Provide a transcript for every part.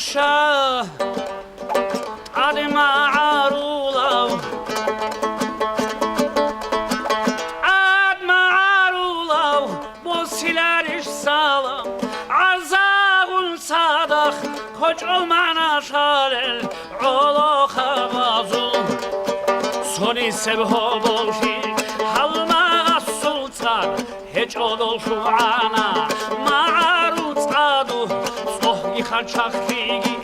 شاه adma arulav adma arulav bu silariş salam arzağun sadak koç olmana şalel olo havazul soni sebho bolşi halma sultan hiç odol şu ana ma'arut adu soh yıkaçak figi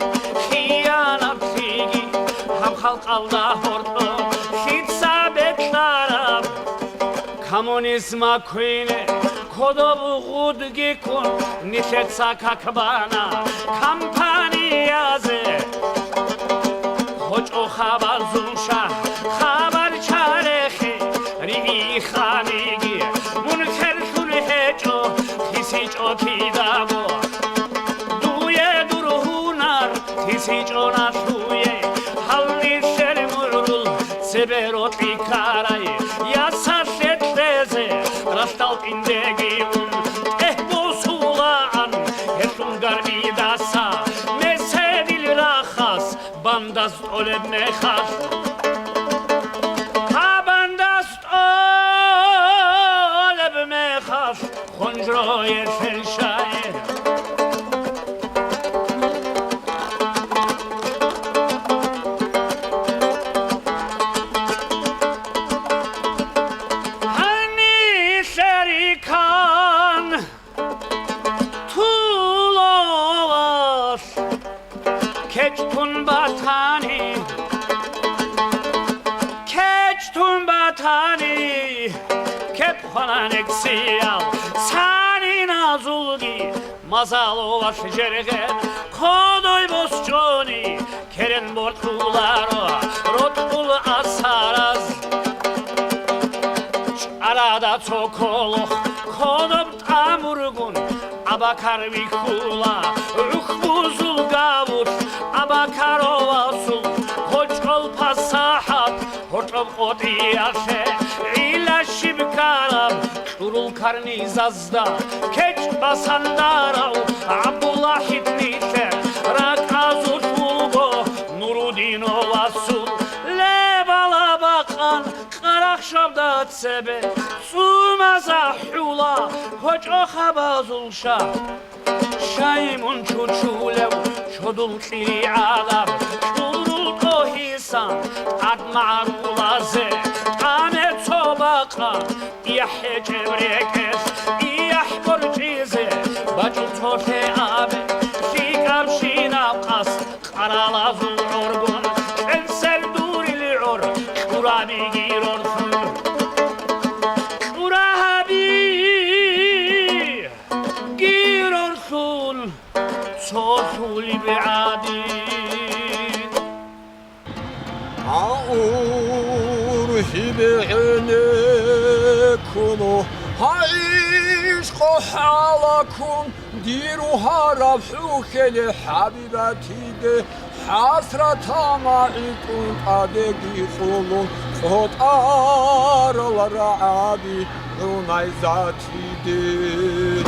hiyanat figi ham halk alda horto hiç sabetlarım коммунизма куине кодобу гудги кун нишетса какбана компаниязе хоч о хабар зуша хабар чарехи ри ханиги мункер шун хечо хисичо кидабо дуе дурхунар хисичо нашуе хални шермурул себерот икарай яса Rastalt indegiun bosulan Eşungar vidasa Mesedil rahas Bandast oleb mechas Ha bandast oleb mechas Khonjroye shelshayr Eksiyal Sani nazulgi Mazalo vaş cergen Kodoy bosçoni Keren bortularo Rotkul asaraz Arada çokoloh Kodom tamurgun Abakar vikula Ruh buzul gavur Abakar ovasul Hoçkol pasahat Hoçkol odiyashe İlaşim karam Şurul karni zazda Keç basandarav Abdullah hitnişe Rak azur bulgo Nurudin ovasul Lebala bakan Karak şabdat sebe Sumaza hula Hoç o habazul şah Şaymun çuçulev Şodul kiri alam Şurul kohisan Admarulaze Ahmet sobaka İyah cevrekes İyah borcize Bacul tote abi Şikar şinavkas Karalazul orgun Ensel durili or Şurabi girorsun Şurabi Girorsun Sosul bi'adi بعيني كونوا عيشق حالكم ديروها ربحوك لحبيبتي دي حسرة معيكم قدقي خلون خد أرى الرعابي عنايزاتي دي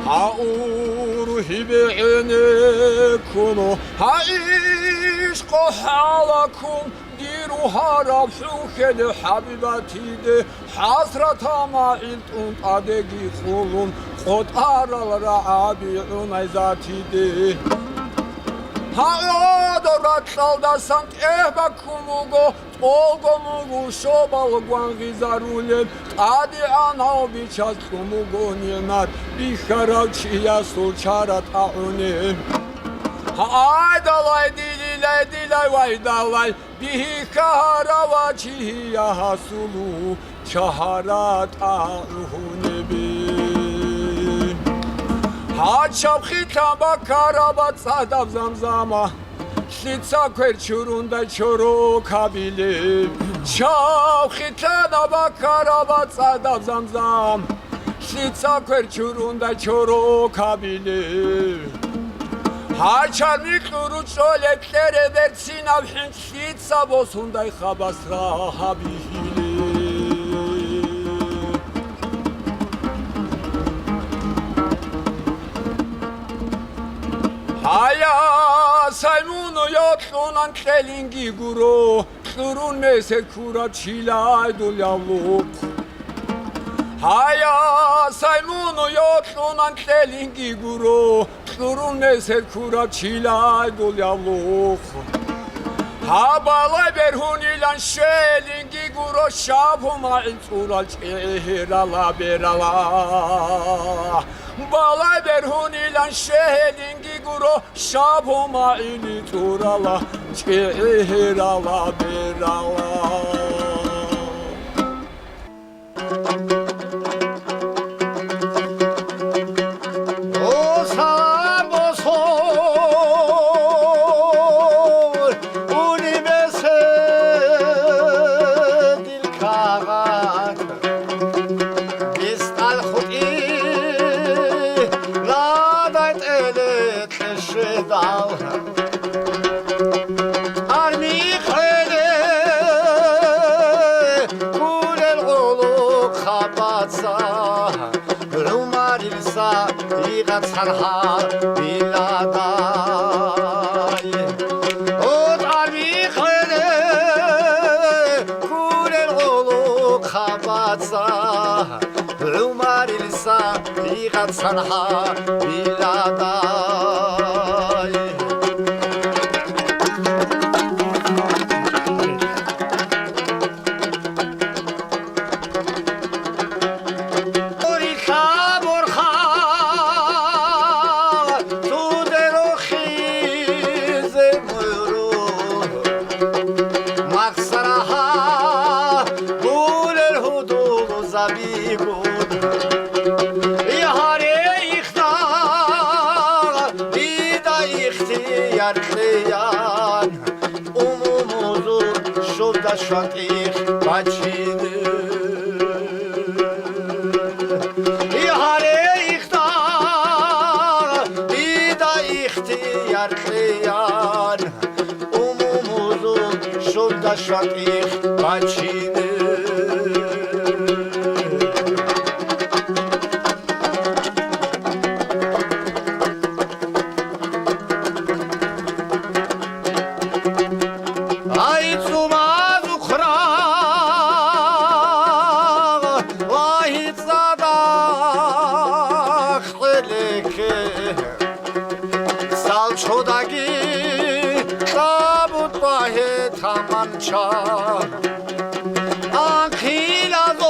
أروح بعيني كونوا عيشق حالكم ديروها ربحوك لحبيبتي دي حسرة معيلت قدقي خلون خد أرى الرعابي عنايزاتي دي Haodorat saldasan ehbakumugo Olgomugu şobalguan gizarulem Adi anao biçaz kumugo niyenat Biharakçiya sulçarat aunem Ay dalay dililay dilay vay dalay Bihi kaharavaçihi ya hasulu Çaharat auhunebi Haçap xitaba karabat sadav zamzama Şitsa kverçurunda çoru kabili Çap xitaba karabat sadav zamzam Şitsa kverçurunda çoru kabili Haçar mikluru çoleklere versin avhin Şitsa bosunday xabasra habihili Aya saimunu yotlunan kelingi guru Turun meset kura çilay dul yavluk Haya saimunu yotlunan kelingi guru Turun meset kura çilay dul yavluk Ha balay berhun ilan şelingi guru Şapuma intural çihirala berala Balay berhun ilan şelingi guru Şapuma initurala çihirala berala Sarha biladay O tarikhede Kulel olu kabatsa Umar ilsa Ligat sarha biladay Yarklayan umumuzu şurada şatih bacını İhale ihtiyar İda ihtiyarklayan umumuzu şurada şatih bacını tamança Ankilazol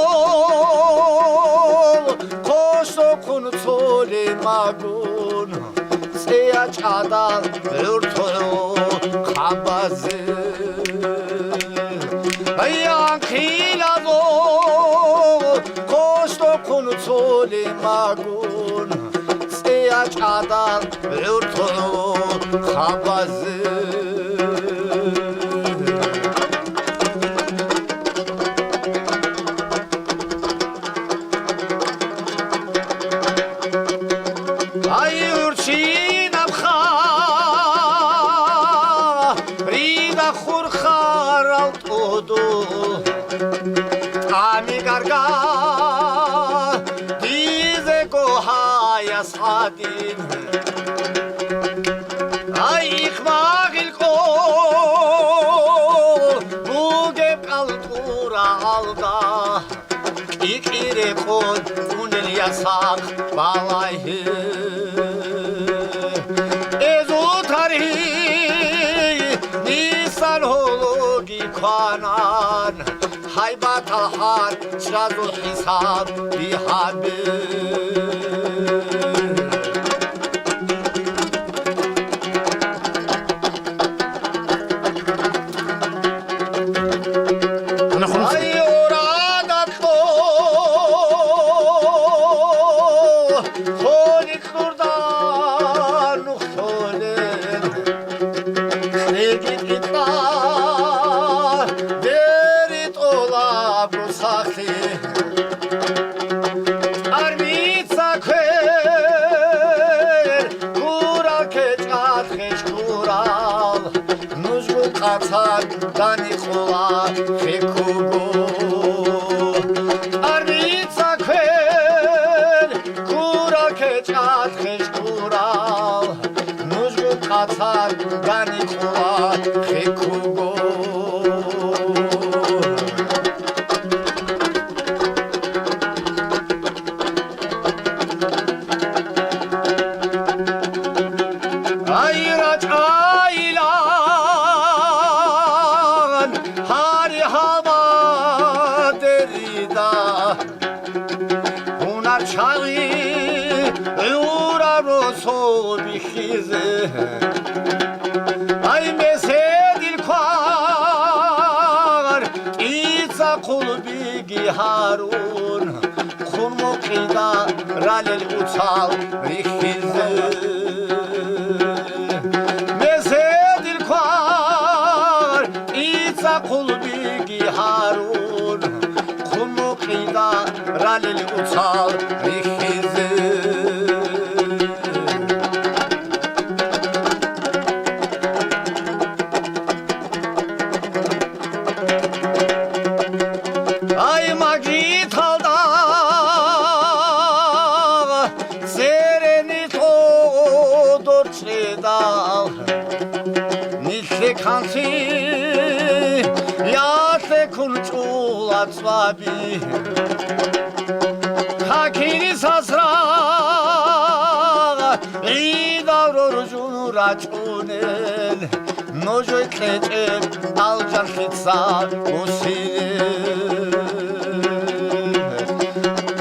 Kosokun tole magun Seya çadan Ürtolo kabazı Ankilazol Kosokun tole magun Seya çadan Ürtolo kabazı Sadin Ay ikmagil kol Bu gep altura alda İkire kol Unel yasak balayı Ezu tarihi Nisan holu gikanan Haybat alhar Çrazul hisab bihabi Dani kola fekugo Arnitsa kver Kura kechat kesh kural Nuzgu derida Hunar çağı uğrar o so bihize Ay mesedil kvar İza kulbi giharun Kun mukida ralel uçal rihize Mesedil kvar İza kulbi giharun Kun mukida ralel uçal rihize Ay magit halda sereni to dorçedal Nişle kansi ya se kunçula tsvabi Kakini sasra ida rorjun raçunel Nojo kleçe alcan hitsa musil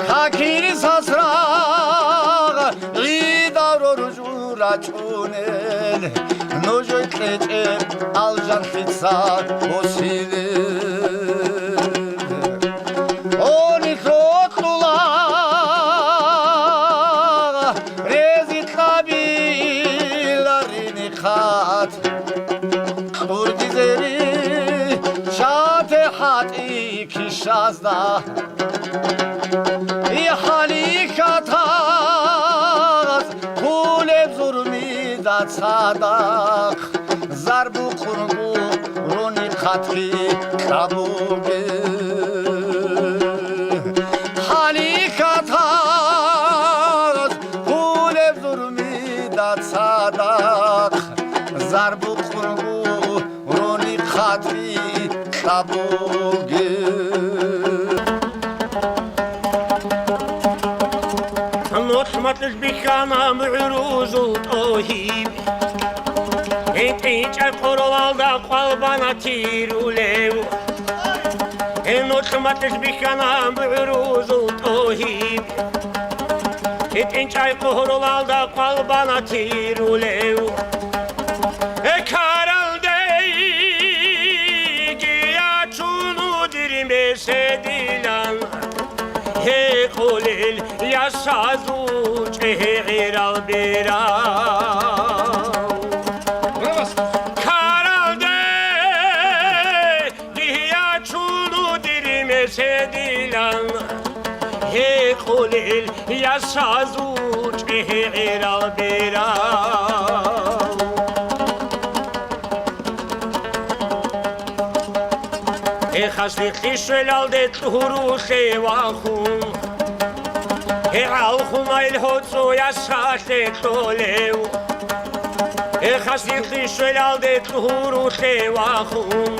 Kakini sasra ida rorjun raçunel Nojo kleçe alcan hitsa musil Oni trotula rezit kabilarini khat Dur dizeri şatehat iki şazda İhali kataz Kuleb zurmi da sadak Zarbu kurgu runi katki kabuge Hali kataz Kuleb zurmi da sadak Zarbu kurgu runi katki kabuge نطمة بكانا معروز الطهيب انتيج القرال دا قلبنا تيرو ليو نطمة بكانا معروز الطهيب انتيج القرال دا قلبنا تيرو ليو كارل ديجي يا چونو dirmese dilan Hey kulil yaşazu çehir albira Karalde diya çunu dirmese dilan Hey kulil yaşazu çehir albira خسيخي شلالدت هروخي واخون عالخون الهوتسو يسخاتك توليو خسيخي شلالدت هروخي واخون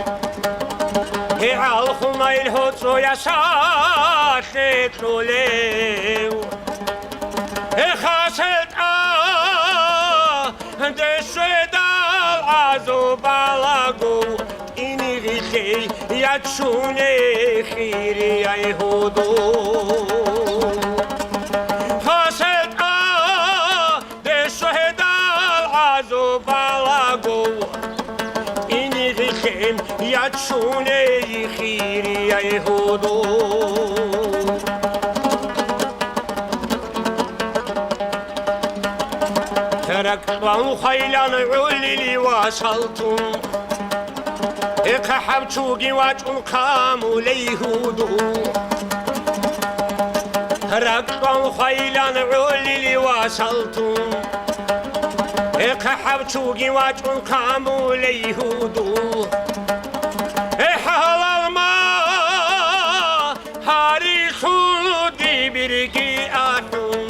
عالخون الهوتسو يسخاتك توليو خسيت دشدال عزو بالاغو يا تشوني خيري يا يهودو فاسد الشهداء العزو بلاغو إني غيخين يا تشوني خيري يا يهودو تركت خيلا علي لي وصلتم حبچوگی واچون کامو لیهودو رقم خیلان علی واصلتم حبچوگی واچون کامو لیهودو حلال ما هاری خودی برگی آتون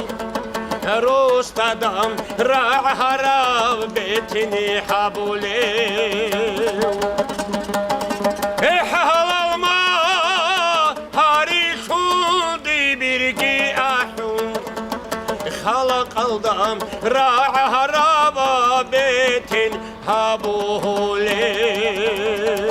روست دام راه هراب بتنی حبوله خلق الدم راح هرب بيت هابوه ليه